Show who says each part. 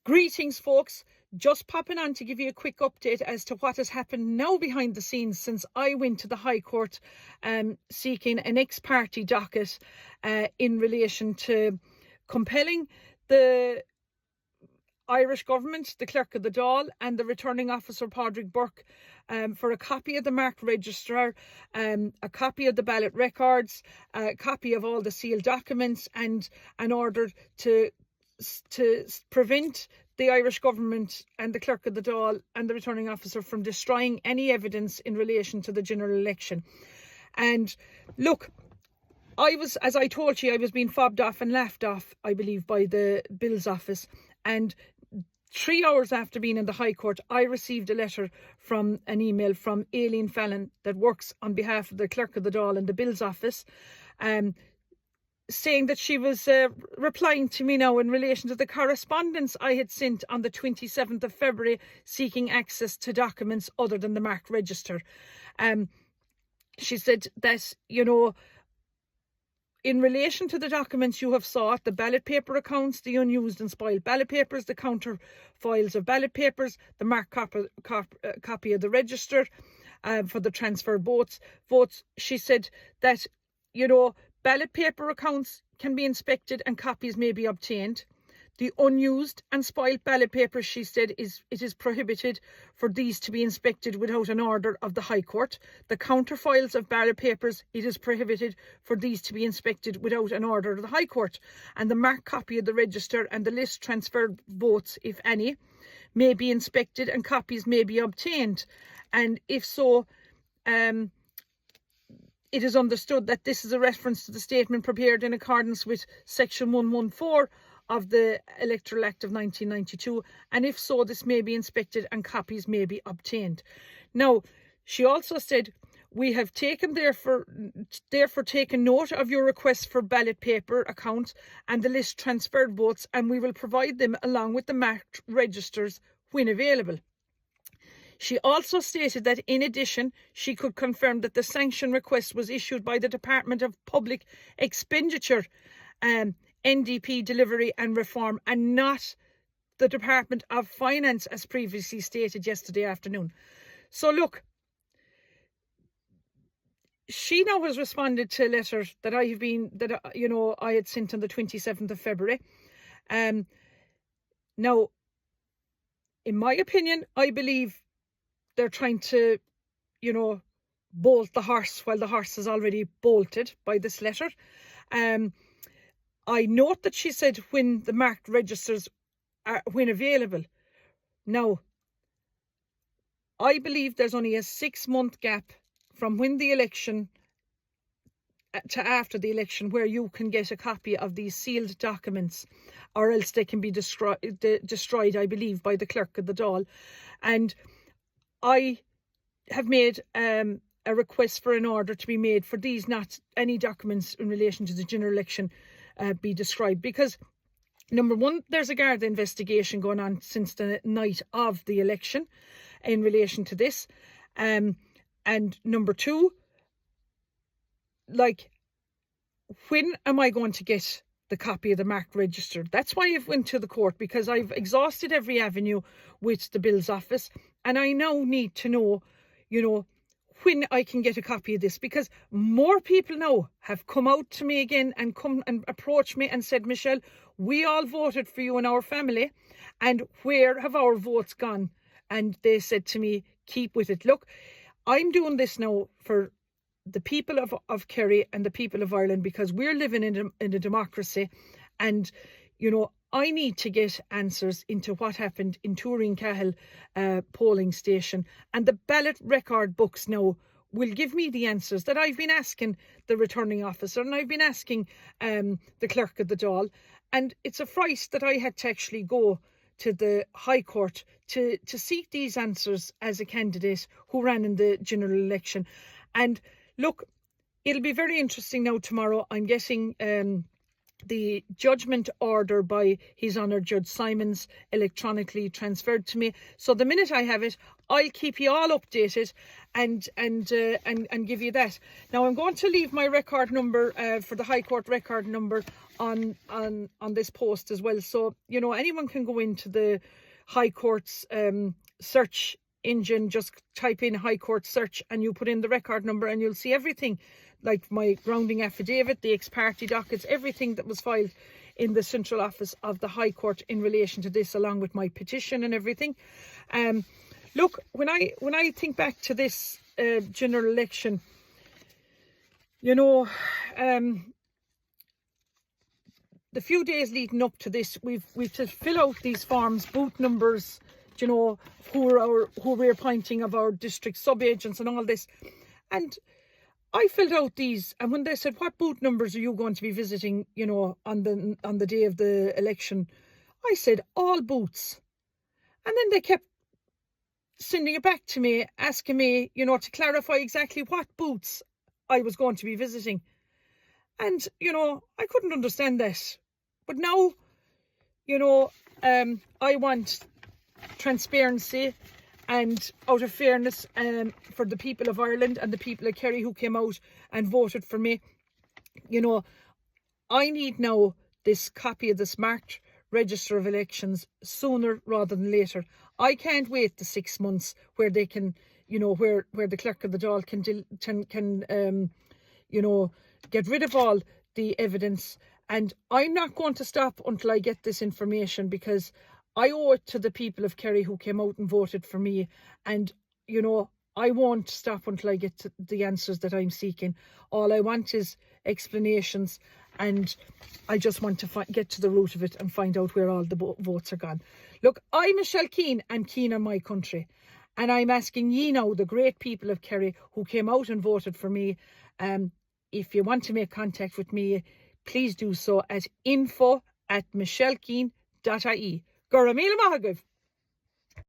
Speaker 1: Greetings, folks. Just popping on to give you a quick update as to what has happened now behind the scenes since I went to the High Court seeking an ex-party docket in relation to compelling the Irish government, the Clerk of the Dáil and the returning officer Padraig Burke for a copy of the marked register, a copy of the ballot records, a copy of all the sealed documents, and an order to prevent the Irish government and the Clerk of the Dáil and the returning officer from destroying any evidence in relation to the general election. And look, as I told you, I was being fobbed off and laughed off, I believe, by the Bills office. And 3 hours after being in the High Court, I received a letter from an email from Aileen Fallon that works on behalf of the Clerk of the Dáil and the Bills office, saying that she was replying to me now in relation to the correspondence I had sent on the 27th of February seeking access to documents other than the marked register. She said that, in relation to the documents you have sought, the ballot paper accounts, the unused and spoiled ballot papers, the counter files of ballot papers, the marked copy of the register for the transfer votes, she said that, ballot paper accounts can be inspected and copies may be obtained. The unused and spoiled ballot papers, she said, it is prohibited for these to be inspected without an order of the High Court. The counterfiles of ballot papers, it is prohibited for these to be inspected without an order of the High Court. And the marked copy of the register and the list transferred votes, if any, may be inspected and copies may be obtained. And if so, it is understood that this is a reference to the statement prepared in accordance with Section 114 of the Electoral Act of 1992, and if so, this may be inspected and copies may be obtained. Now, she also said, we have therefore taken note of your request for ballot paper accounts and the list transferred votes, and we will provide them along with the marked registers when available. She also stated that, in addition, she could confirm that the sanction request was issued by the Department of Public Expenditure, NDP Delivery and Reform, and not the Department of Finance, as previously stated yesterday afternoon. So look, she now has responded to a letter that I had sent on the 27th of February. Now, in my opinion, I believe they're trying to, bolt the horse while the horse is already bolted by this letter. I note that she said when the marked registers are when available. Now, I believe there's only a 6-month gap from when the election to after the election where you can get a copy of these sealed documents, or else they can be destroyed, I believe, by the Clerk of the Dáil. And I have made a request for an order to be made for these, not any documents in relation to the general election be described, because number one, there's a Garda investigation going on since the night of the election in relation to this, and number two, like, when am I going to get the copy of the marked register? That's why I've went to the court, because I've exhausted every avenue with the Bills office, and I now need to know, when I can get a copy of this, because more people now have come out to me again and come and approached me and said, Michelle, we all voted for you in our family, and where have our votes gone? And they said to me, keep with it. Look, I'm doing this now for the people of Kerry and the people of Ireland, because we're living in a democracy, and I need to get answers into what happened in Toureencahill polling station, and the ballot record books now will give me the answers that I've been asking the returning officer, and I've been asking the Clerk of the Dáil, and it's a fright that I had to actually go to the High Court to seek these answers as a candidate who ran in the general election. And look, it'll be very interesting now tomorrow. I'm getting the judgment order by His Honour Judge Simons electronically transferred to me. So the minute I have it, I'll keep you all updated and give you that. Now I'm going to leave my record number for the High Court record number on this post as well. So you know, anyone can go into the High Court's search engine, just type in High Court search and you put in the record number and you'll see everything, like my grounding affidavit, the ex parte dockets, everything that was filed in the central office of the High Court in relation to this, along with my petition and everything. Look, when I think back to this general election, you know, the few days leading up to this, we've to fill out these forms, booth numbers, you know, who we're appointing of our district sub-agents and all this. And I filled out these, and when they said, what booth numbers are you going to be visiting, you know, on the day of the election, I said, all booths. And then they kept sending it back to me, asking me, you know, to clarify exactly what booths I was going to be visiting. And, you know, I couldn't understand that. But now, you know, I want transparency and out of fairness for the people of Ireland and the people of Kerry who came out and voted for me. You know, I need now this copy of the Smart Register of Elections sooner rather than later. I can't wait the 6 months where they can, you know, where the Clerk of the Dáil can you know, get rid of all the evidence. And I'm not going to stop until I get this information, because I owe it to the people of Kerry who came out and voted for me. And, you know, I won't stop until I get to the answers that I'm seeking. All I want is explanations, and I just want to get to the root of it and find out where all the votes are gone. Look, I'm Michelle Keane. I'm keen on my country. And I'm asking ye now, the great people of Kerry who came out and voted for me, if you want to make contact with me, please do so at info@michellekeane.ie. Gura míle maith agaibh.